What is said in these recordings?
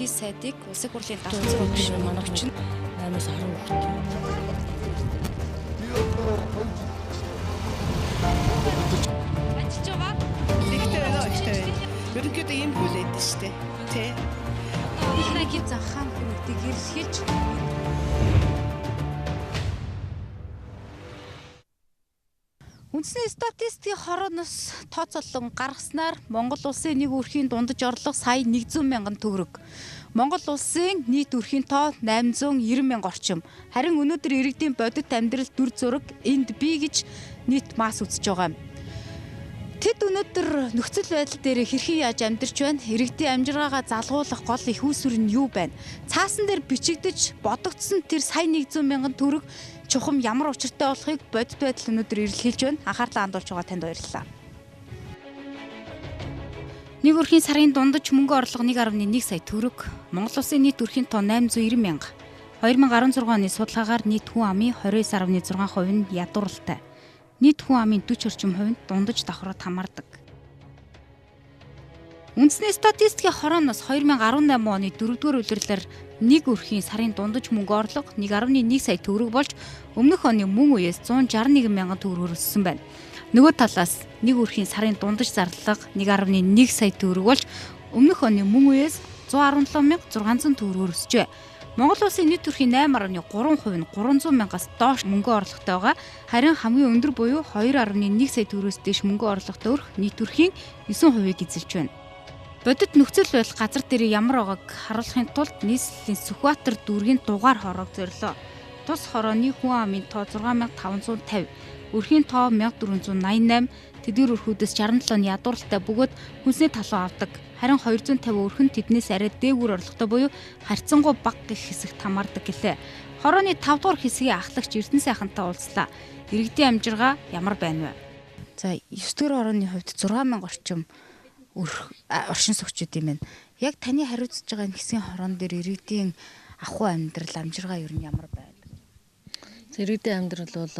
ерөнхий сайдыг улсын хурлын давталцсан гишүүн манай хүчин 8-10 хүртэл. Ажиллаж байгаа. Ихтэй байна. Ерөнхийдөө ийм хүл байдаг шүү дээ. Тэ. Ихнэгийн захаан хүмүүстийг эрсгэж Үндэсний статистикийн хорооноос тооцоолон гаргаснаар Монгол улсын нэг өрхийн дундаж орлого сая 100 мянган төгрөг. Монгол улсын нийт өрхийн тоо 890 мянга орчим. Харин өнөөдөр иргэдийн бодит амьдрал дүр зураг энд бий гэж нийт мас үзэж байгаа юм. Тэд өнөөдөр нөхцөл байдал дээр хэрхэн яаж амьдарч байна? Иргэдийн амжиргаагаа залгуулах гол их үүсвэр нь юу байна? Цаасан дээр бичигдэж бодогдсон тэр сая 100 мянган төгрөг чухам ямар учиртай болохыг бодит байдал өнөөдөр эрэлхийлж байна. Анхаарлаа хандуулж байгаа танд баярлалаа. Нэг өрхийн сарын дундаж мөнгө орлого 1.1 сая төгрөг. Монгол улсын нийт өрхийн тоо 890 мянга. 2016 оны судалгаагаар нийт хүн амын 29.6% нь ядууралтай. Нийт хүн амын 40 орчим хувь нь дундаж давхраад хамаардаг. Үндэсний статистикийн хорооноос 2018 оны 4-р улирлаар нэг өрхийн сарын дундаж мөнгө орлого 1.1 сая төгрөг болж өмнөх оны мөн үеэс 161 мянган төгрөгөөр өссөн байна. Нөгөө талаас нэг өрхийн сарын дундаж зарлага 1.1 сая төгрөг болж өмнөх оны мөн үеэс 117,600 төгрөгөөр өсжээ. Монгол улсын нийт өрхийн 8.3% нь 300 мянгаас доош мөнгө орлоготой байгаа. Харин хамгийн өндөр буюу 2.1 сая төгрөгөөс дээш мөнгө орлоготой өрх нийт өрхийн 9%-ийг эзэлж байна. Бодит нөхцөл байдал газар дээр ямар байгааг харуулахын тулд нийслэлийн Сүхбаатар дүүргийн дугаар хороог зорилоо. Тус хорооны хүн амын тоо 6550, өрхийн тоо 1488, тэдгээр өрхүүдээс 67 нь ядууралтай бөгөөд хүнсний талуу авдаг. Харин 250 өрх нь тэднээс арай дээгүүр орлоготой буюу харьцангуй бага гэх хэсэгт хамаардаг гэлээ. Хорооны 5 дугаар хэсгийн ахлагч Эрдэнэ сайхантай уулзлаа. Иргэдийн амжиргаа ямар байна вэ? За 9 дугаар хорооны хувьд 6000 орчим оршин суугчид юм байна. Яг таны хариуцж байгаа энэ хэсгийн хороон дээр иргэдийн ахуй амьдрал амжиргаа ер нь ямар байна? Иргэдийн амьдрал бол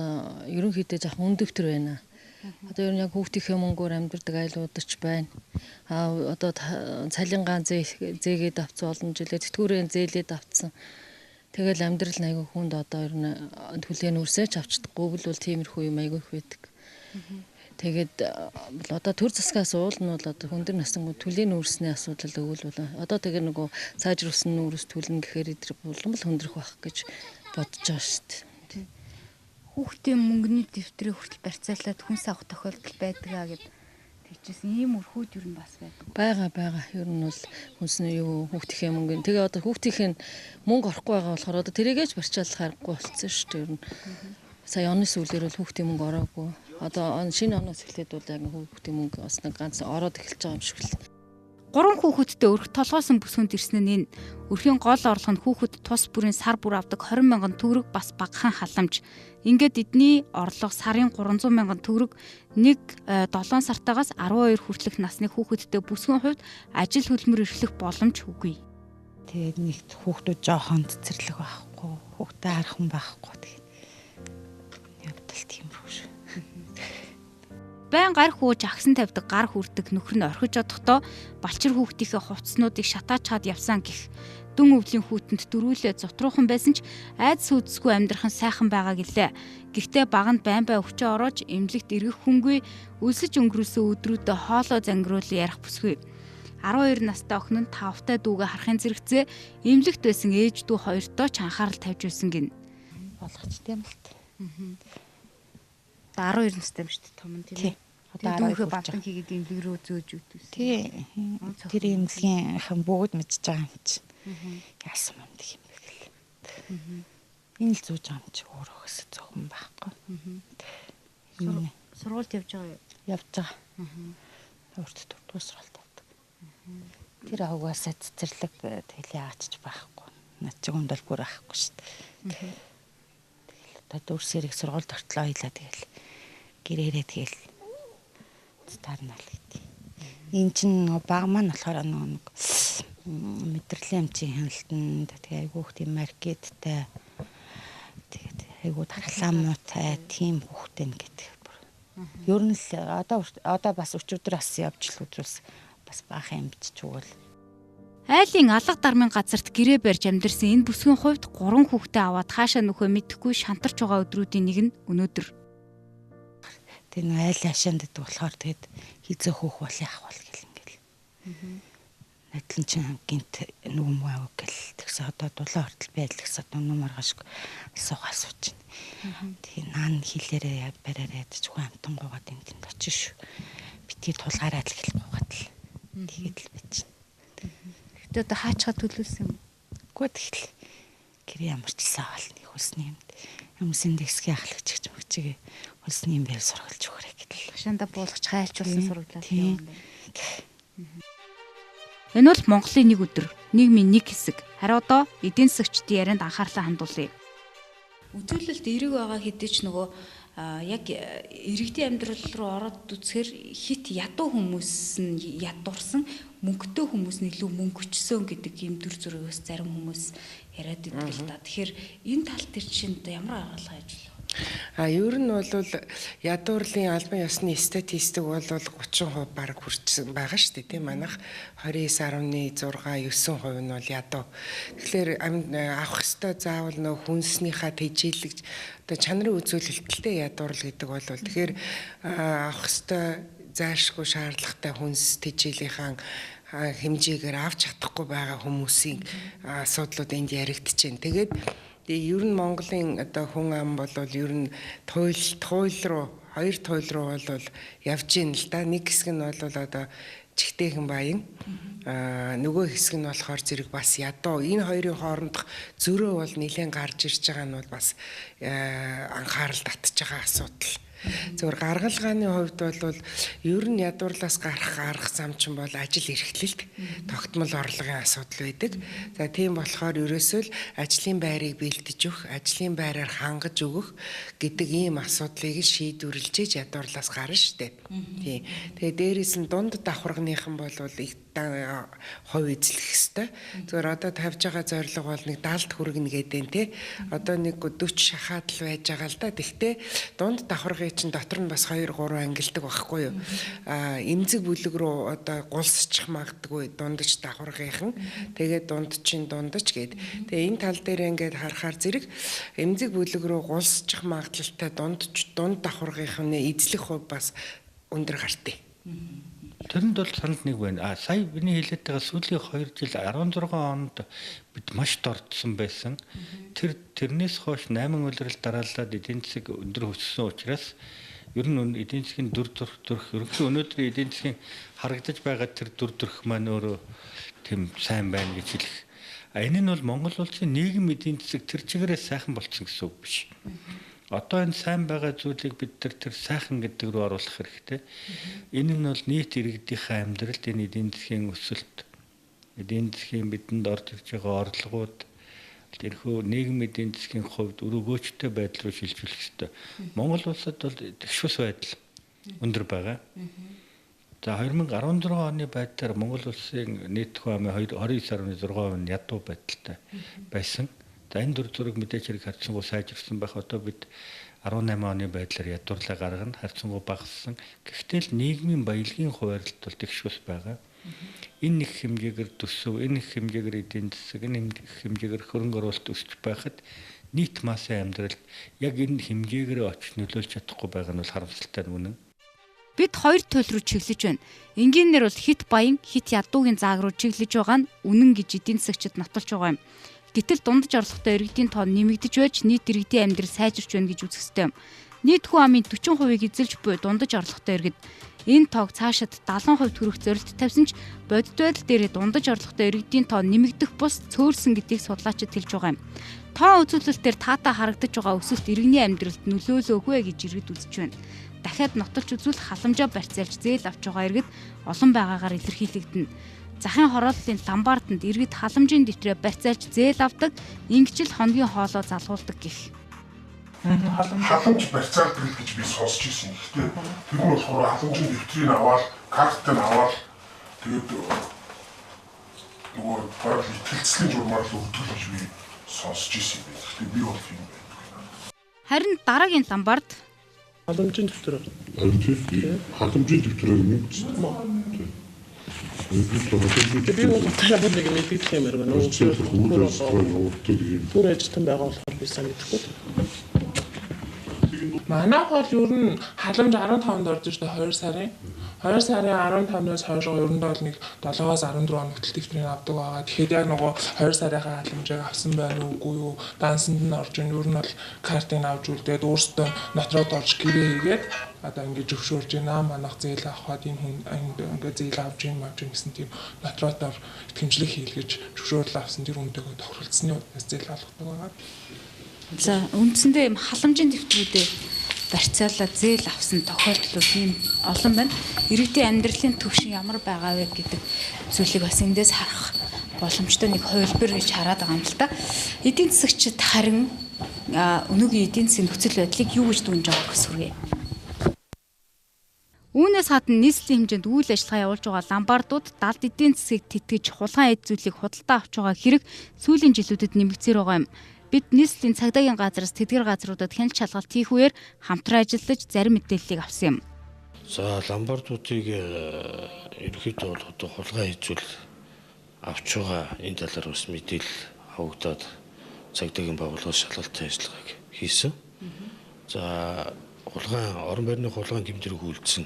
ерөнхийдөө жоохон өндөгтөр байна. Одоо ер нь яг хүүхдийнхээ мөнгөөр амьдардаг айлууд ч байна. Одоо цалингаан зээгээд авсан олон жилээр тэтгэврийн зээлээд авсан. Тэгэл амьдрал нь айгүй хүнд одоо ер нь төлөв нүрсэж авчдаггүй бол тиймэрхүү юм айгүй их байдаг. Тэгээд одоо төр засгаас уул нь бол одоо хүндэр насангууд төлөв нүрсний асуудал өгвөл одоо тэгээ нөгөө сайжруулсан нүрс төлнө гэхээр идэр булан бол хөндрөх байх гэж бодож байгаа шүү дээ. Хүүхдийн мөнгөний дэвтрээ хүртэл барьцаалаад хүнс авах тохиолдол байдгаа гэд тэгжсэн ийм өрхүүд ер нь бас байдаг. Бага. Ер нь бол хүнсний юу хүүхдийнхээ мөнгө. Тэгээ одоо хүүхдийнх нь мөнгө орохгүй байгаа болохоор одоо тэрийгээж барьцаалах аргагүй болцсон шүү дээ. Ер нь сая оны сүүлээр бол хүүхдийн мөнгө ороогүй. Одоо шинэ оноос эхлээд бол яг хүүхдийн мөнгө бас нэг ганц ороод эхэлж байгаа юм шиг л. 3 хүүхэдтэй өрх толгоосон бүсгүнд ирсэн нь энэ. Өрхийн гол орлого нь хүүхэд тус бүрийн сар бүр авдаг 20 мянган төгрөг бас багахан халамж. Ингээд эдний орлого сарын 300 мянган төгрөг нэг 7 сартаагаас 12 хүртэлх насны хүүхэдтэй бүсгүн хувьд ажил хөдөлмөр эрхлэх боломж үгүй. Тэгээд нэгт хүүхдүүд жоохон цэцэрлэг байхгүй, хүүхдээ харах хүн байхгүй тэгээд явдал тиймэрхүү шүү. Байн гар хууж агсан тавьдаг гар хүрдэг нөхөр нь орхиж одохдоо балчир хүүхдийнхээ хувцснуудыг шатааж чад явсан гэх дүн өвлийн хүүтэнд дөрүүлээ зотруухан байсан ч айдас үдсгүй амьдрах нь сайхан байгаа гэлээ. Гэхдээ баганд байн өвчөө ороож эмнэлэгт эргэх хүнгүй өлсөж өнгөрөөсөн өдрүүдэд хоолой зангируулан ярих бүсгүй. 12 настай охин нь тавтай дүүгээ харахын зэрэгцээ эмнэлэгт байсан ээж дүү хоёртоо ч анхаарал тавьж байсан гин. Болгоч тийм л та. 12 настай юм шүү дээ том нь тийм. Одоо 12 бантан хийгээд эмнэлэг рүү зөөж өгдөөс. Тий. Тэр эмнэлгийн хэн бүгд мэдчихэж байгаа юм чи. Яасан юм гэх юм бэ гэл. Энэ л зүүж байгаа юм чи өөрөө хэсэг зөвхөн байхгүй. Сургуульд явж байгаа юу? Явж байгаа. Өөртөө дурдгүй сургуульд явдаг. Тэр авгаасаа цэцэрлэг тэгэл яачиж байхгүй. Над чи хүнд бол бүр байхгүй шүү дээ. Тэгэл одоо дүрсэрийг сургуульд ортлоо хийлаа тэгэл гэрээрээ тэгэл таарнаа л гэдэг. Энд чинь баг маань болохоор нэг мэдрэлийн амжийн хяналтанд тэгээ айгүй их тийм маркеттай тэгээд айгүй тархламуутай тийм хүүхдээ гэдэг. Ер нь л одоо бас өчигдөр бас явж л үзүүлсэн бас баахан юм бичиж өгвөл Айлын алга дармын газарт гэрээ барьж амьдэрсэн энэ бүсгийн хувьд 3 хүүхдээ аваад хаашаа нөхөө мэдэхгүй шантарч байгаа өдрүүдийн нэг нь өнөөдөр. Тэгээ нэг айл хашаанд гэдэг болохоор тэгээд хизээ хөөх бол яах бол гэл ингээл. Найдлан чинь гинт нүгэн маяг гэл тэгсэн одоо дулаан хортол байдал гэсэн одоо маргашгүй асуугаа асууж байна. Тэгээ наан хилээрээ бариараа ядаж хүн амтан гоогаад энд очиж шүү. Битгий тулгаараа л гэл гоогаад л. Тэгээд л байж байна. Гэтэ одоо хаачгаа төлөвлөсөн юм. Гүд ихл гэр ямарчлаа бол нэг хөлсний юмд хүмүүсийн дэксгийн ахлагч гэж мөгчигээ хөлсний юм байр сургалж өгөрэй гэдэл. Хашаанда буулгач хайлчулсан сургалаа тийм. Энэ бол Монголын нэг өдөр, нийгмийн нэг хэсэг. Харин одоо эдийн засагчдын ярианд анхаарлаа хандуулъя. Үзүүлэлт эрэг байгаа хэдий ч нөгөө яг иргэдийн амьдрал руу ороод үзэхээр хит ядуу хүмүүс нь ядуурсан, мөнгөтэй хүмүүс нь илүү мөнгөчсөн гэдэг ийм төр зургаас зарим хүмүүс яриад идэг л да. Тэгэхээр энэ тал дээр чинь ямар аргалгаа хийж байна? Ер нь бол ядуурлын албан ёсны статистик бол 30% баг хүрсэн байгаа шүү дээ тийм манайх 29.6 9% нь бол ядуу. Тэгэхээр авах ёстой заавал нөө хүнснийхаа тэжээлэг одоо чанарын үзүүлэлттэй ядуурл гэдэг бол тэгэхээр авах ёстой зайлшгүй шаардлагатай хүнс тэжээлийнхаа хэмжээгээр авч чадахгүй байгаа хүмүүсийн асуудлууд энд яригдчихээн. Тэгээд ер нь Монголын одоо хүн ам бол ер нь туйл руу хоёр туйл руу бол явж ийн л да. Нэг хэсэг нь бол одоо чихтэйхэн баян нөгөө хэсэг нь болохоор зэрэг бас ядуу. Энэ хоёрын хоорондох зөрөө бол нэлээд гарч ирж байгаа нь бол бас анхаарал татж байгаа асуудал. Зөвхөн гаргалгааны хувьд бол ер нь ядуурлаас гарах арга зам чинь бол ажил эрхлэлт тогтмол орлогын асуудал байдаг. За тийм болохоор ерөөсөө л ажлын байрыг бэлдэж өгөх, ажлын байраар хангаж өгөх гэдэг ийм асуудлыг шийдвэрлэж ядуурлаас гарна штэ. Тийм. Тэгээ дээрээс нь дунд давхарганыхан бол их хувь эзлэх хэвээр. Зөвхөн одоо тавьж байгаа зорилго бол нэг 70 хүргэнэ гэдэг нь тий. Одоо нэг 40 шахаад л байж байгаа л да. Тэгтээ дунд давхаргын чинь дотор нь бас 2 3 ангилдаг байхгүй юу? Эмзэг бүлэг рүү одоо гулсчих магадгүй дундаж давхаргынхан. Тэгээд дунд чинь дундаж гээд. Тэгээ энэ тал дээр ингээд харахаар зэрэг эмзэг бүлэг рүү гулсчих магадлалтай дунд давхаргынхны эзлэх хувь бас өндөр гартай. Тэрэнд бол санал нэг байна. Сая миний хэлээд байгаа сүүлийн 2 жил 16 онд бид маш дордсон байсан. Тэрнээс хойш 8 улирал дараалаад эдийн засаг өндөр өссөн учраас ер нь эдийн засгийн дүр төрх ерөнхий өнөөдрийн эдийн засгийн харагдаж байгаа тэр дүр төрх маань өөрөө тийм сайн байна гэж хэлэх. Энэ нь бол Монгол улсын нийгэм эдийн засаг тэр чигээрээ сайхан болцсон гэсэн үг биш. Одоо энэ сайн байгаа зүйлийг бид тэр сайхан гэдэг рүү оруулах хэрэгтэй. Энэ нь бол нийт иргэдийнхээ амьдралд энэ эдийн засгийн өсөлт, эдийн засгийн бидэнд орж ирж байгаа орлогууд тэрхүү нийгэм эдийн засгийн хувьд өргөөжтэй байдал руу шилжүүлэх хэрэгтэй. Монгол улсад бол тэгшвэс байдал өндөр байгаа. За 2016 оны байдлаар Монгол улсын нийт хүн амын 29.6% нь ядуу байдалтай байсан. За энэ дүр зураг мэдээж хэрэг харьцангуй сайжирсан байх. Одоо бид 18 оны байдлаар ядуурлаа гаргана, харьцангуй багассан. Гэхдээ л нийгмийн баялагын хуваарлт бол тэгшвэс байгаа. Энэ их хэмжээгээр төсөв, энэ их хэмжээгээр эдийн засаг, энэ их хэмжээгээр хөрөнгө оруулалт өсч байхад нийт массын амьдралд яг энэ хэмжээгээр очиж нөлөөлж чадахгүй байгаа нь бол харамсалтай үнэн. Бид 2 туйл руу чиглэж байна. Энгийнээр бол хит баян, хит ядуугийн зааг руу чиглэж байгаа нь үнэн гэж эдийн засагчид нотолж байгаа юм. Гэтэл дундаж орлоготой иргэдийн тоо нэмэгдэж байж нийт иргэдийн амьдрал сайжирч байна гэж үзэх ёстой юм. Нийт хүн амын 40%-ийг эзэлж буй дундаж орлоготой иргэд энэ тоог цаашид 70% хүрэх зорилт тавьсан ч бодит байдал дээр дундаж орлоготой иргэдийн тоо нэмэгдэх бус цөөлсөн гэдгийг судлаачид хэлж байгаа юм. Тоо үзүүлэлтээр таатай харагдаж байгаа өсөлт иргэний амьдралд нөлөөлөөгүй гэж иргэд үзэж байна. Дахиад нотолж үзвэл халамжаа барьцаалж зээл авч байгаа иргэд олон байгаагаар илэрхийлэгдэнэ. Захын хорооллын ламбаарданд иргэд халамжийн дэвтрээ барьцаалж зээл авдаг, ингэжл хоногийн хоолоо залгуулдаг гэх. Халамж барьцаалдаг гэж би сонсч ирсэн. Гэхдээ тэр нь болохоор халамжийн дэвтрийг аваад, картыг аваад тэгээд нөгөө бараг итгэлцлийн журмаар л өгдөг гэж би сонсч ирсэн юм байна. Гэхдээ би бол тийм байдаг. Харин дараагийн ламбард халамжийн дэвтрээр халамжийн дэвтрээр нэг Би бол утгаараа нэг мэдээлэх юмэр байна. Түр ажилтан байгаа болохоор би сайн мэдэхгүй. Манай бол ер нь халамж 15-нд орж ирсэн 2 сарын 15-наас хойш ер нь бол нэг 7-аас 14 хоногт дэвтрийг авдаг байгаа. Тэгэхээр яг нөгөө 2 сарынхаа халамжийг авсан байна уугүй юу? Дансанд нь орж ийн ер нь бол картыг авч үлдээд өөрсдөө нотроод орж гэрээ хийгээд одоо ингэж зөвшөөрж байна. Манайх зээл авахад энэ хүн ингээд зээл авч ийн гэсэн тийм нотротоор итгэмжлэг хийлгэж зөвшөөрөл авсан тэр хүнтэйгээ тохиролцсны удаас зээл авахдаг байгаа. За үндсэндээ юм халамжийн дэвтрүүдээ барьцаалаад зээл авсан тохиолдлууд ийм олон байна. Иргэдийн амьдралын түвшин ямар байгаа вэ гэдэг зүйлийг бас эндээс харах боломжтой нэг хувилбар гэж хараад байгаа юм л та. Эдийн засагчид харин өнөөгийн эдийн засгийн нөхцөл байдлыг юу гэж дүнж байгааг хүсвэрээ. Үүнээс гадна нийслэлийн хэмжээнд үйл ажиллагаа явуулж байгаа ломбардууд далд эдийн засгийг тэтгэж хулгайн эд зүйлийг худалдаа авч байгаа хэрэг сүүлийн жилүүдэд нэмэгдсээр байгаа юм. Бид нийслэлийн цагдаагийн газраас тэдгэр газруудад хяналт шалгалт хийх үеэр хамтран ажиллаж зарим мэдээллийг авсан юм. За ломбардуудыг ерөнхийдөө бол одоо хулгай хийжүүл авч байгаа энэ талаар бас мэдээлэл авагдаад цагдаагийн байгууллагаас шалгалтын ажиллагааг хийсэн. За орон байрны хулгайн гэмтрийг үйлдсэн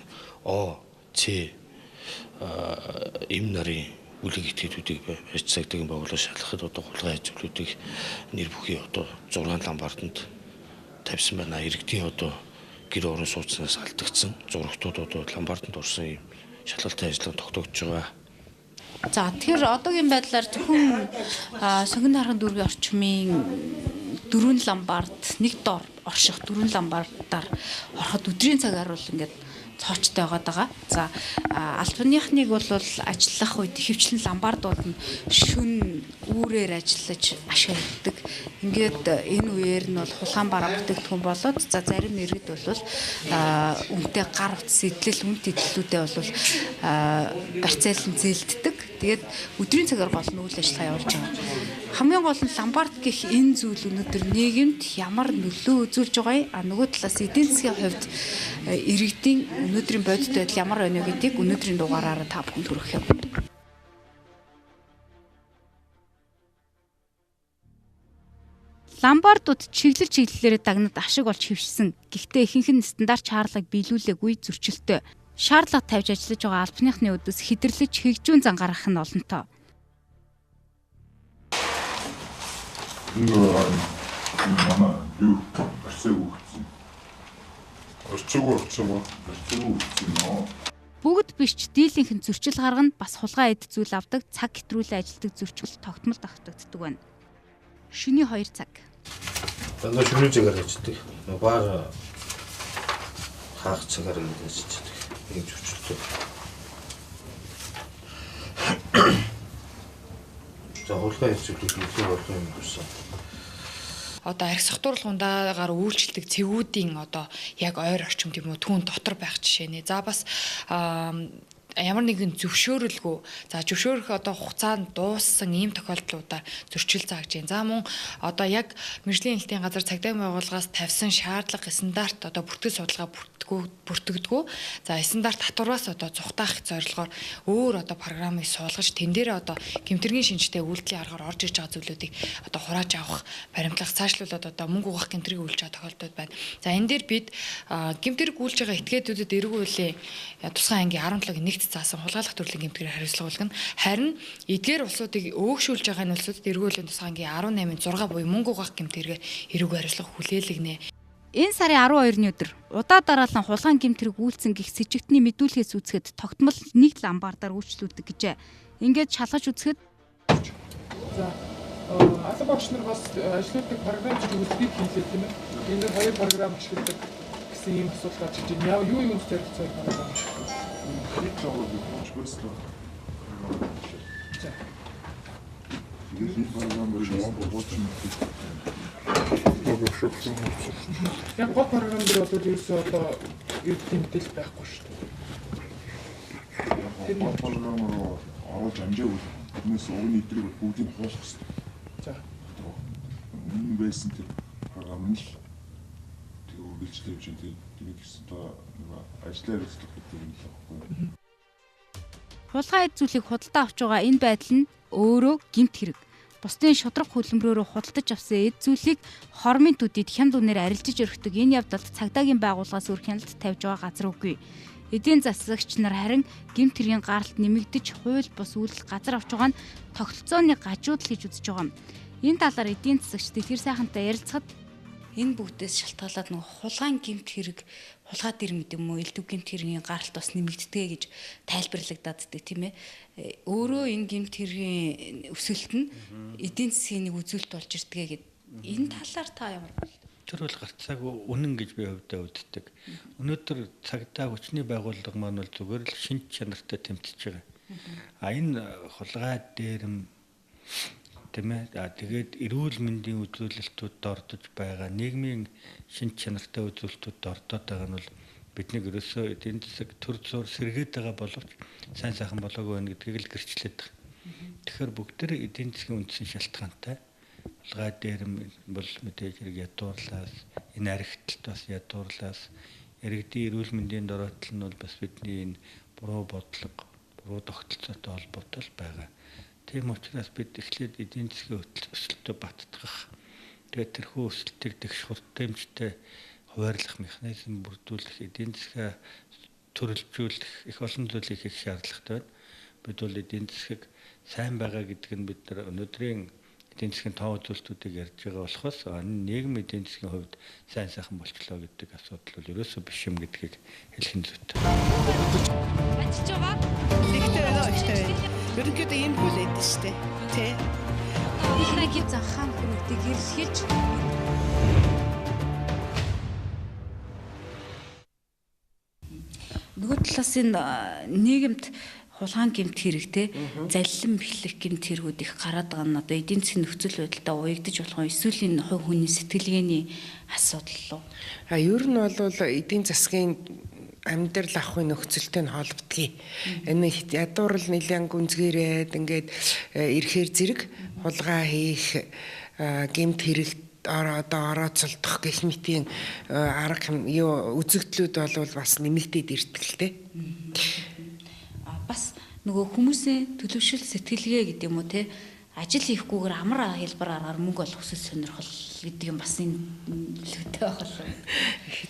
эм нарын үлэг этгээдүүдийг байж цагдаагийн байгууллагаас шалгахад одоо хулгай хийжүүлүүдийг нэр бүхий одоо 6 ломбарданд тавьсан байна. Иргэдийн одоо гэр орон сууцнаас алдагдсан зурагтууд одоо ломбарданд орсон юм шалгалтын ажиллагаа тогтоогдож байгаа. За тэгэхээр одоогийн байдлаар зөвхөн сонгон хархан дүүргийн орчмын 4 ломбард нэг дор орших 4 ломбардаар ороход өдрийн цагаар бол ингээд цоочтой байгаа. За албаныхныг бол ажиллах үед хөвчлэн ломбардууд нь шүн үүрээр ажиллаж ашигладаг. Ингээд энэ үеэр нь бол хулгаан бараа бүтээгдэхүүн болоод за зарим иргэд бол үнэтэй гар утас эдлэл үнэт эдлэлүүдээ бол барьцаалан зээлддэг. Тэгээд өдрийн цагаар гол нь үйл ажиллагаа явуулж байгаа. Хамгийн гол нь ломбард гэх энэ зүйл өнөөдөр нийгэмд ямар нөлөө үзүүлж байгаа юм? Нөгөө талаас эдийн засгийн хувьд иргэдийн өнөөдрийн бодит байдал ямар байна вэ гэдгийг өнөөдрийн дугаараараа та бүхэнд хүргэх юм. Ломбардууд чиглэлээрээ дагнад ашиг болж хөвшсөн. Гэхдээ ихэнх нь стандарт шаардлагыг биелүүлээгүй зөрчилтэй. Шаардлага тавьж ажиллаж байгаа албаныхны үдэс хэдэрлэж хэгжүүн зан гаргах нь олонтоо. Бүгд биш ч дийлийнх нь зөрчил гаргана бас хулгай эд зүйл авдаг цаг хэтрүүлэн ажилдаг зөрчил тогтмол давтагддаг байна. Шөнийн 2 цаг. Дандаа шөнийн цагаар ажилладаг. Баар хаах цагаар ажилладаг. Ийм зөрчилтэй. За хулгай эд зүйлийг нөлөө болох юм болсон. Одоо арх сахтууруулгуундаагаар үйлчлдэг цэгүүдийн одоо яг ойр орчим тийм үү түүн дотор байх жишээ нэ. За бас ямар нэгэн зөвшөөрөлгүй зөвшөөрөх одоо хугацаанд дууссан ийм тохиолдлуудаар зөрчил зааж байна. За мөн одоо яг мэржлийн хэлтийн газар цагдаагийн байгууллагаас тавьсан шаардлага стандарт одоо бүртгэл судалгаа бүртгэдэггүй. За стандарт татвараас одоо цухтаах зорилгоор өөр одоо програмыг суулгаж тэн дээр одоо гэмтэргийн шинжтэй үйлдэлийн аргаар орж ирж байгаа зүйлүүдийг одоо хурааж авах, баримтлах, цаашлуулад одоо мөнгө угаах гэмтрийг үйлж байгаа тохиолдол байна. За энэ дээр бид гэмтрийг үйлж байгаа этгээдүүдэд эргүүлээ тусгай ангийн 17-гийн 1-т заасан хулгайлах төрлийн гэмтрээр хариуцлага болгоно. Харин эдгээр улсуудыг өөгшүүлж байгаа энэ улсуудад эргүүлэн тусгай ангийн 18-ын 6 буюу мөнгө угаах гэмтрээр эргүү хариуцлага хүлээлгэнэ. Энэ сарын 12-ны өдөр удаа дараалан хулгайн гэмтрийг үйлцэн гих сэжигтний мэдүүлгээс үзэхэд тогтмол нэг ломбардаар үйлчлүүлдэг гэжээ. Ингээд шалгаж үзэхэд за албан багш нар бас ажилладаг програм ч үлдгийг хийлээ тийм ээ. Энэ дээр хоёр програм ашигладаг гэсэн ийм асуулт гарч иж байна. Юу юунд зориулсан програм гэж. Хэд жоо гэж bëслээ. За. Энэ програм бол бодлоо. Яг гол програм дээр бол ерөөсөө одоо юу тэмдэглэл байхгүй шүү дээ. Тэр програмаар оруулж амжаагүй. Тэрнээс уг нийтрийг бүгдийг хуулах хэрэгтэй. За. Энэ байсан тэр програм нь л тэг үргэлжлүүлж байна. Тэгээд гэсэн одоо ажлаар үзлэх гэдэг юм л байхгүй. Хулгай эд зүйлийг худалдаа авч байгаа энэ байдал нь өөрөө гэмт хэрэг. Бусдын шудраг хөдөлмөрөөрөө худалдаж авсан эд зүйлийг хормын төдийд хямд үнээр арилжиж өргөдөг энэ явдалд цагдаагийн байгууллагаас өөр хяналт тавьж байгаа газар үгүй. Эдийн засагч нар харин гэмт хэргийн гаралт нэмэгдэж хууль бус үйлдэл газар авч байгаа нь тогтолцооны гажуудал гэж үзэж байгаа юм. Энэ талаар эдийн засагч Дэлгэр сайхантай ярилцахад энэ бүгдээс шалтгаалаад нэг хулгайн гэмт хэрэг, хулгай дээр мэд юм уу, элдв гэмт хэргийн гаралт бас нэмэгддэг гэж тайлбарлагдаад тийм ээ. Өөрөө энэ гэмт хэргийн өсөлт нь эдийн засгийн нэг үзүүлэлт болж ирдгээ гэд энэ талаар та ямар бол? Тэр бол гарцааг үнэн гэж би хувьдаа үздэг. Өнөөдөр цагдаа хүчний байгууллага маань бол зүгээр л шинж чанартай тэмцэж байгаа. Энэ хулгай дээрэм тийм ээ. Тэгээд эрүүл мэндийн үзүүлэлтүүд ордож байгаа, нийгмийн шинж чанартай үзүүлэлтүүд ордоод байгаа нь бол бидний ерөөсөө эдийн засаг төр зур сэргээд байгаа боловч сайн сайхан болоогүй байна гэдгийг л гэрчлээд байгаа. Тэгэхээр бүгдээ эдийн засгийн үндсэн шалтгаантай. Хулгай дээрэм бол мэдээж хэрэг ядуурлаас, энэ архиталт бас ядуурлаас, иргэдийн эрүүл мэндийн дороотол нь бол бас бидний энэ буруу бодлого, буруу тогтолцоотой холбоотой байгаа. Тийм учраас бид эхлээд эдийн засгийн өсөлтөд баттгах, тэгээд тэрхүү өсөлтийг тэгш хурдтаймжтай хуваарлах механизм бүрдүүлэх, эдийн засгаа төрөлжүүлэх их олон зүйлийг хийх шаардлагатай байна. Бид бол эдийн засгийг сайн байгаа гэдэг нь бид нар өнөөдрийн эдийн засгийн тоо үзүүлэлтүүдийг ярьж байгаа болохоос нийгэм эдийн засгийн хувьд сайн сайхан болчлоо гэдэг асуудал бол ерөөсөө биш юм гэдгийг хэлэх нь зүйтэй. Ажиллаж байгаа. Тэгтээ байна, ихтэй байна. Ерөнхийдөө ийм хүл эд шүү дээ. Тэ. Ихнэгийн захаан хүрээдэг ирсгэлж нөгөө талаас энэ нийгэмд хулгайн гэмт хэрэгтэй заллин бэлэх гэмт хэрэгүүд их гараад байгаа нь одоо эдийн засгийн нөхцөл байдалтай уягдж болох эсвэл энэ хувь хүний сэтгэлгээний асуудал руу. Ер нь бол эдийн засгийн амьдрал ахуйн нөхцөлтэй нь холбогдгийг. Энэ ядуурл нэлээд гүнзгийрээд ингээд ирэхээр зэрэг хулгай хийх гэмт хэрэгт орооцолдох гэх мэтийн арга үзэгдлүүд бол бас нэмэгдээд ирдгэлтэй. Бас нөгөө хүмүүсийн төлөвшил сэтгэлгээ гэдэг юм уу те ажил хийхгүйгээр амар хэлбэр аргаар мөнгө олох хүсэл сонирхол гэдэг юм бас энэ лүгтэй байх л.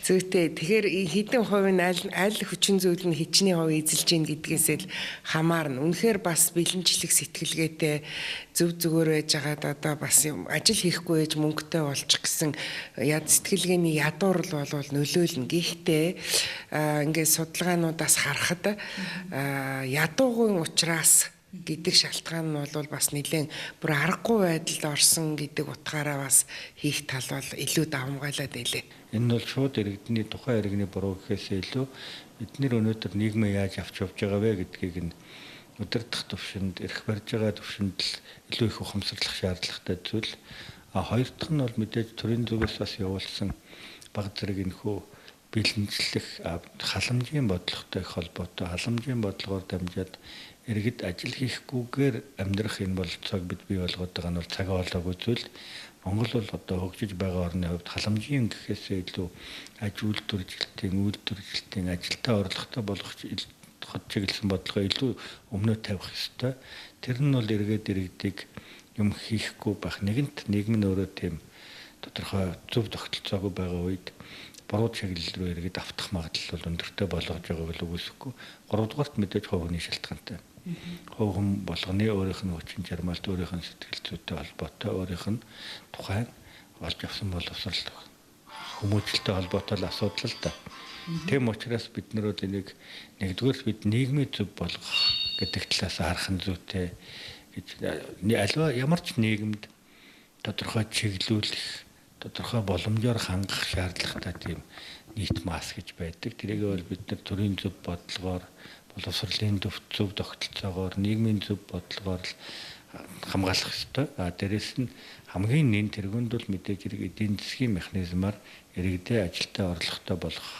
Зүйтэй. Тэгэхээр хэдэн хувийн аль хүчин зүйл нь хичнээн хувь эзэлж гин гэдгээсээ л хамаарна. Үнэхээр бас бэлэнчлэх сэтгэлгээтэй зөв зүгээр байж байгаад одоо бас ажил хийхгүй ээж мөнгөтэй болчих гэсэн яд сэтгэлгээний ядуурл бол нөлөөлнө. Гэхдээ ингээд судалгаануудаас харахад ядуугийн учраас гэдэг шалтгаан нь бол бас нэлээд бүр аргагүй байдалд орсон гэдэг утгаараа бас хийх тал бол илүү давмгайлаад байлээ. Энэ бол шууд иргэдний тухайн иргэний буруу гэхээс илүү бидний өнөөдөр нийгмээ яаж авч явж байгаа вэ гэдгийг нь удирдах төвшөнд, эрх барьж байгаа төвшөнд л илүү их ухамсарлах шаардлагатай зүйл. Хоёр дахь нь бол мэдээж төрийн зүгээс бас явуулсан баг зэрэг энэхүү бэлэнчлэх халамжийн бодлоготой их холбоотой, халамжийн бодлогоор дамжаад иргэд ажил хийхгүйгээр амьдрах энэ болцоог бид бий болгоод байгаа нь бол цагаа олоогүй зүйл. Монгол бол одоо хөгжиж байгаа орны хувьд халамжийн гэхээсээ илүү аж үйлдвэржилтийн ажилтаа орлоготой болгох чиглэсэн бодлогоо илүү өмнөө тавих ёстой. Тэр нь бол иргэдийг юм хийхгүй байх. Нэгэнт нийгэм нь өөрөө тийм тодорхой зөв тогтолцоогүй байгаа үед буруу чиглэл рүү иргэд автах магадлал бол өндөртэй болгож байгааг л үгүйсэхгүй. Гуравдугаарт мэдээж хувийн шалтгаантай. Хувь хүн болгоны өөрийнх нь хүчин чармаалт, өөрийнх нь сэтгэл зүйтэй холбоотой, өөрийнх нь тухайн олж авсан боловсрал хүмүүжлэлтэй холбоотой асуудал л да. Тийм учраас бид нар энийг нэгдүгээр бид нийгмийн зөв болгох гэдэг талаас харах нь зүйтэй гэж альва ямар ч нийгэмд тодорхой чиглүүлэх, тодорхой боломжоор хангах шаардлагатай тийм нийт масс гэж байдаг. Тэрийг бол бид нар төрийн зөв бодлогоор, боловсролын зөв тогтолцоогоор, нийгмийн зөв бодлогоор л хамгаалах ёстой. Дээрээс нь хамгийн нэн тэргүүнд бол мэдээж хэрэг эдийн засгийн механизмаар иргэдээ ажилтаа орлоготой болгох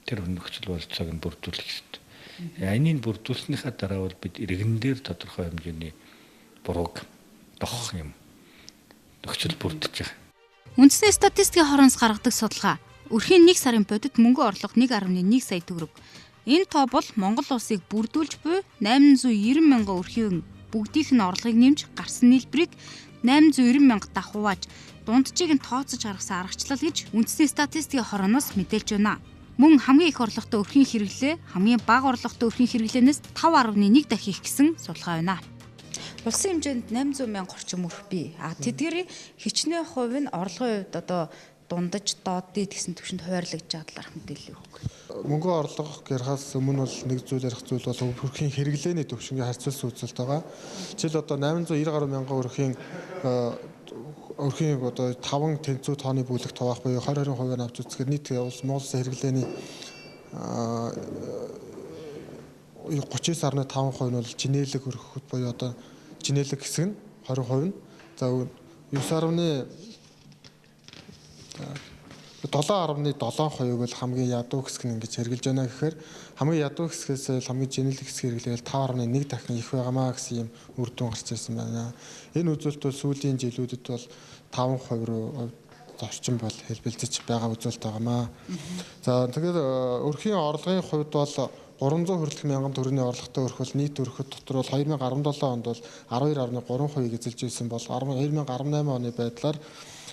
тэр нөхцөл болцоог нь бүрдүүлэх ёстой. Энэнийг бүрдүүлснийхаа дараа бол бид иргэн дээр тодорхой хэмжээний бурууг дохох юм нөхцөл бүрдэж байгаа. Үндэсний статистикийн хороноос гаргадаг судалгаа өрхийн 1 сарын бодит мөнгө орлого 1.1 сая төгрөг. Энэ тоо бол Монгол улсыг бүрдүүлж буй 890 мянган өрхийн бүгдийнх нь орлогыг нэмж гарсан нийлбэрийг 890 мянга дахувааж дунджийг нь тооцож гаргасан аргачлал гэж үндэсний статистикийн хорооноос мэдээлж байна. Мөн хамгийн их орлоготой өрхийн хэрэглээ хамгийн бага орлоготой өрхийн хэрэглээнээс 5.1 дахин их гэсэн судалгаа байна. Улсын хэмжээнд 800 мянга орчим өрх бий. Тэдгээрийн хичнээн хувь нь орлогын хувьд одоо дундаж доод дээд гэсэн түвшинд хуваарлагдж байгаа талаарх мэдээлэл өгөх. Мөнгө орлого ярихаас өмнө бол нэг зүйл ярих зүйл бол өрхийн хэрэглээний түвшингийн харьцуулсан үзэлт байгаа. Жишээл одоо 890 гаруй мянган өрхийн одоо 5 тэнцүү тооны бүлэг туваах буюу 20% авч үзэхэд нийт Монгол улсын хэрэглээний 39.5% нь бол жинэлэг өрхөд буюу одоо жинэлэг хэсэг нь 20% нь. За 7.7% бол хамгийн ядуу хэсэг нь ингэж хэрэгжилж байна гэхээр хамгийн ядуу хэсгээс хамгийн жинэлэг хэсэг хэрэглээл 5.1 дахин их байгаамаа гэсэн юм үр дүн гарч ирсэн байна. Энэ үзүүлэлт бол сүүлийн жилүүдэд бол 5% руу орчим бол хэлбэлзэж байгаа үзүүлэлт байгаамаа. За тэгээд өрхийн орлогын хувьд бол 300 хүртэлх мянган төгрөгийн орлоготой өрх бол нийт өрхөд дотор бол 2017 онд бол 12.3% эзэлж ирсэн бол 2018 оны байдлаар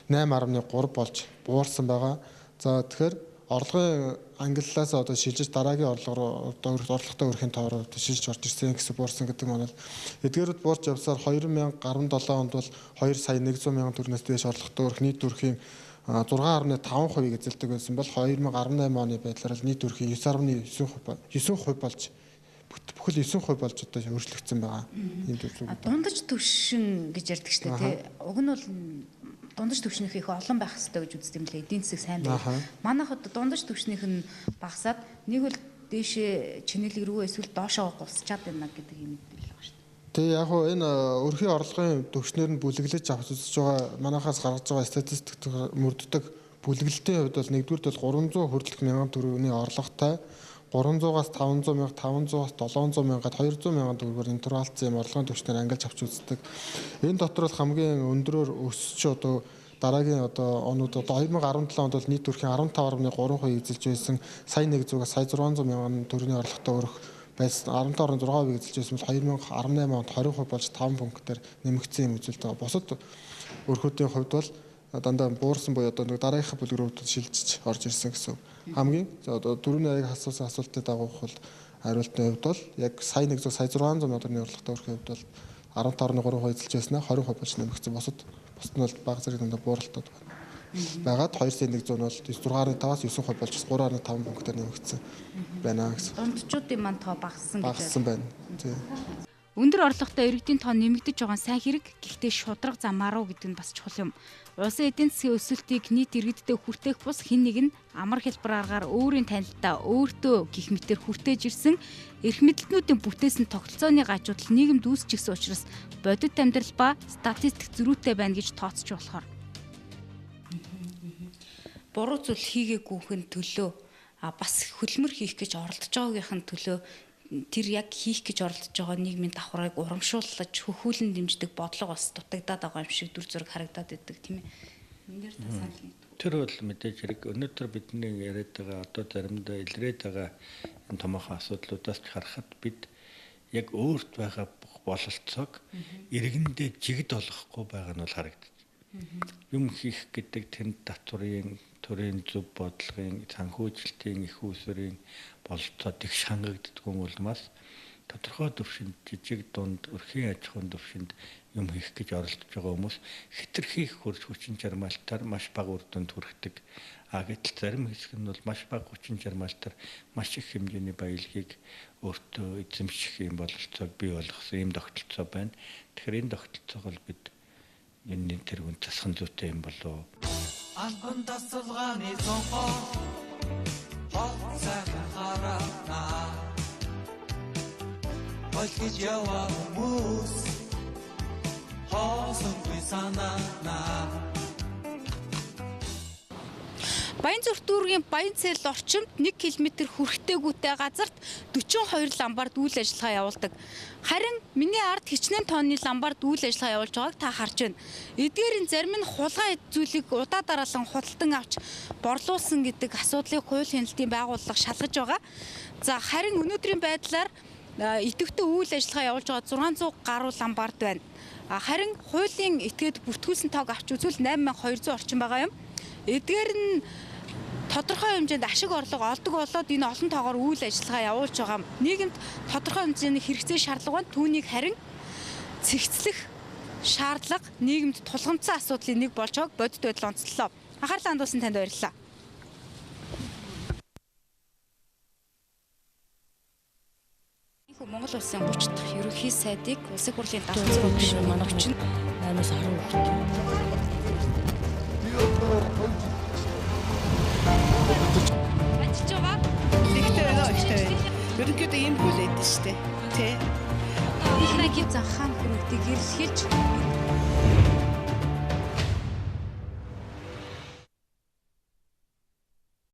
8.3 болж буурсан байгаа. За тэгэхээр орлогын ангиллаас одоо шилжиж дараагийн орлоготой өрхийн тоо руу шилжиж орж ирсэн гэсэн буурсан гэдэг маань бол эдгээрүүд буурч явсаар 2017 онд бол 2 сая 100 мянган төгрөгөөс дээш орлоготой өрх нийт өрхийн 6.5% эзэлдэг байсан бол 2018 оны байдлаар нийт өрхийн 9% болж бүхэл 9% болж одоо өөрчлөгдсөн байгаа. Энд дундаж түвшин гэж ярьдаг шүү дээ тий. Уг нь бол дундаж түвшнийх их олон байх хэрэгтэй гэж үздэг юм лээ. Эдийн засаг сайн байх. Манайхад дундаж түвшнийх нь багасаад нэг бол дээшээ чинэлэг рүү эсвэл доошоо гусчаад байна гэдэг юм мэдээлэл байгаа шүү дээ. Тэгээ яг хөө энэ өрхийн орлогын түвшнэр нь бүлэглэж авч үзэж байгаа манайхаас гаргаж байгаа статистикт мөрддөг бүлэглэлтийн хувьд бол нэгдүгээр бол 300 хүртэлх мянган төгрөгийн орлоготой 300-аас 500 мянга, 500-аас 700 мянгаад 200 мянган төгрөгөөр интервалцсан юм орлогын түвшнээр ангилж авч үздэг. Энэ дотор бол хамгийн өндөрөөр өсч одоо дараагийн одоо онууд одоо 2017 онд бол нийт өрхийн 15.3% эзэлж байсан. Сая 100-аас сая 600 мянган төгрөгийн орлоготой өрх байсан 12.6% эзэлж байсан бол 2018 онд 20% болж 5 пунктээр нэмэгдсэн юм үзүүлэлт байгаа. Бусад өрхүүдийн хувьд бол дандаа буурсан буюу одоо нэг дараагийнхаа бүлэг рүү шилжиж орж ирсэн гэсэн. Хамгийн за одоо дөрөвний аяг асуусан асуултыг дагуулах бол хариултын хувьд бол яг сая 100 сая 600 мянган төгрөгийн орлоготой өрхийн хувьд бол 12.3% эзэлж байснаа 20% болж нэмэгдсэн. Бусад нь бол бага зэрэг дандаа бууралтууд байна. Байгаад 2 сая 100 нь бол 6.5-аас 9% болж 3.5 пунктээр нэмэгдсэн байна гэсэн. Дундчуудын манд тоо багассан байна. Тийм. Өндөр орлоготой иргэдийн тоо нэмэгдэж байгаа сайн хэрэг. Гэхдээ шудраг замааруу гэдэг нь бас чухал юм. Улсын эдийн засгийн өсөлтийг нийт иргэддээ хүртээх бус хэн нэг нь амар хэлбэр аргаар өөрийн танилтаа өөртөө гих мэтэр хүртээж ирсэн эрх мэдэлтнүүдийн бүтээсэн тогтолцооны гажуудал нийгэмд үүсчихсэн учраас бодит амьдрал ба статистик зөрүүтэй байна гэж тооцож болохоор буруу зүйл хийгээгүйхэн төлөө бас хөдөлмөр хийх гэж оролдож байгаагийнхын төлөө тэр яг хийх гэж оролдож байгаа нийгмийн давхрыг урамшууллаж хөхүүлэн дэмждэг бодлого бас дутагдаад байгаа юм шиг дүр зураг харагдаад байдаг тийм ээ. Энд дээр та санал нэг. Тэр бол мэдээж хэрэг өнөөдөр бидний яриад байгаа одоо заримдаа илрээд байгаа энэ томоохон асуудлуудаас харахад бид яг өөрт байгаа бололцоог иргэндээ жигд болгохгүй байгаа нь бол харагдаж. Юм хийх гэдэг тэнд татврын төрийн зөв бодлогын санхүүжилтийн их усрын бололцоод их шангагддгүй улмаас тодорхой төвшөнд жижиг дунд өрхийн аж ахуйн төвшөнд юм хийх гэж оролдож байгаа хүмүүс хэтэрхий хурц хүчин чармаалтаар маш бага үр дүнд хүрэх. Гэтэл зарим хэсэг нь бол маш бага хүчин чармаалтаар маш их хэмжээний баялагийг өөртөө эзэмших юм бололцоог бий болгосон юм тогтолцоо байна. Тэгэхээр энэ тогтолцоог бол бид энэ тэргүүн засах зүйтэй юм болов. Албан тасалгааны цонхоо хоцсайхан хараа Олгиж яваа хүмүүс хоосон би санаа Баянзүрх дүүргийн Баянцэл орчимд 1 км хүрэхтэйгүйтэй газарт 42 ламбард үйл ажиллагаа явуулдаг. Харин миний ард хичнээн тонны ламбард үйл ажиллагаа явуулж байгааг та харж байна. Эдгээрийн зарим нь хулгай зүйлийг удаа дараалан худалдан авч борлуулсан гэдэг асуудлыг хууль хяналтын байгууллага шалгаж байгаа. За харин өнөөдрийн байдлаар идэвхтэй үйл ажиллагаа явуулж байгаа 600 гаруй ламбард байна. Харин хуулийн этгээд бүртгүүлсэн тоог авч үзвэл 8200 орчим байгаа юм. Эдгээр нь тодорхой хэмжээнд ашиг орлого олдог болоод энэ олон тоогоор үйл ажиллагаа явуулж байгаа. Нийгэмд тодорхой хэмжээний хэрэгцээ шаардлага байна. Түүнийг харин цэгцлэх шаардлага нийгэмд тулгамдсан асуудлын нэг болж байгааг бодит байдал онцлолоо. Анхаарлаа хандуулсан танд баярлалаа. Монгол улсын 30 дахь ерөнхий сайдыг улсын хурлын давтан зөвшөөрсөн манай хүчин 8-аас 10 Ажиж байгаа. Ихтэй байна. Ерөнхийдөө ийм хөл эдэн штэ. Тэ. Их нэг зан хаан хүрүүдийг эрсгэлж